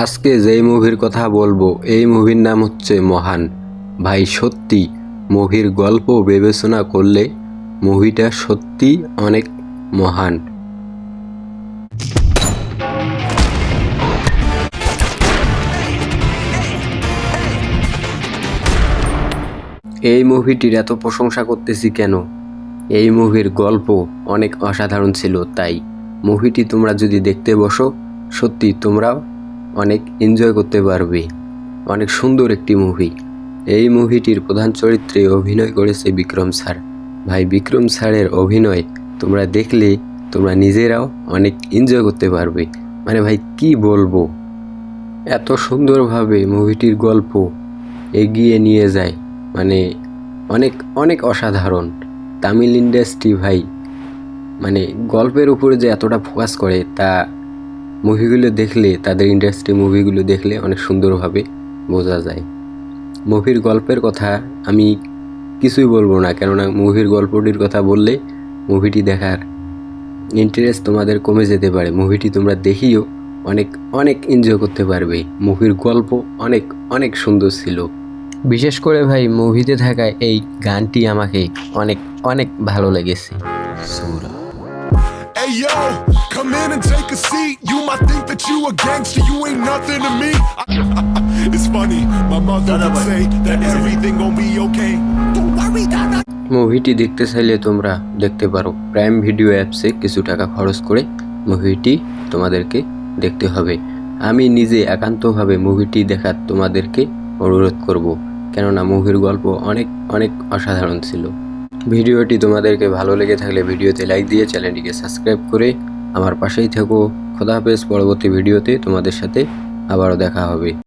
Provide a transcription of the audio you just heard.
আজকে যেই মুভির কথা বলবো এই মুভির নাম হচ্ছে মহান। ভাই সত্যি মুভির গল্প বিবেচনা করলে মুভিটা সত্যি অনেক মহান। এই মুভিটির এত প্রশংসা করতেছি কেন? এই মুভির গল্প অনেক অসাধারণ ছিল, তাই মুভিটি তোমরা যদি দেখতে বসো সত্যি তোমরাও অনেক এনজয় করতে পারবে। অনেক সুন্দর একটি মুভি। এই মুভিটির প্রধান চরিত্রে অভিনয় করেছে বিক্রম স্যার। ভাই বিক্রম স্যারের অভিনয় তোমরা দেখলে তোমরা নিজেরাও অনেক এনজয় করতে পারবে। মানে ভাই কি বলবো, এত সুন্দরভাবে মুভিটির গল্প এগিয়ে নিয়ে যায়, মানে অনেক অনেক অসাধারণ। তামিল ইন্ডাস্ট্রি ভাই মানে গল্পের উপরে যে এতটা ফোকাস করে তা মুভিগুলো দেখলে, তাদের ইন্ডাস্ট্রি মুভিগুলো দেখলে অনেক সুন্দরভাবে বোঝা যায়। মুভির গল্পের কথা আমি কিছুই বলবো না, কেননা মুভির গল্পটির কথা বললে মুভিটি দেখার ইন্টারেস্ট তোমাদের কমে যেতে পারে। মুভিটি তোমরা দেখিও অনেক অনেক এনজয় করতে পারবে। মুভির গল্প অনেক অনেক সুন্দর ছিল। বিশেষ করে ভাই মুভিতে থাকা এই গানটি আমাকে অনেক অনেক ভালো লেগেছে। Hey yo, come in and take a seat. You might think that you a gangster, you ain't nothing to me. It's funny, my mother would say that everything gon' be okay. Don't worry, Dada. মুভিটি দেখতে চাইলে তোমরা দেখতে পারো। Prime video অ্যাপসে কিছু টাকা খরচ করে মুভিটি তোমাদেরকে দেখতে হবে। আমি নিজে একান্তভাবে মুভিটি দেখার তোমাদেরকে অনুরোধ করব, কেননা মুভির গল্প অনেক অনেক অসাধারণ ছিল। ভিডিওটি তোমাদেরকে ভালো লেগে থাকলে ভিডিওতে লাইক দিয়ে চ্যানেলটিকে সাবস্ক্রাইব করে আমার পাশেই থেকো। খোদা হাফেজ। পরবর্তী ভিডিওতে তোমাদের সাথে আবারও দেখা হবে।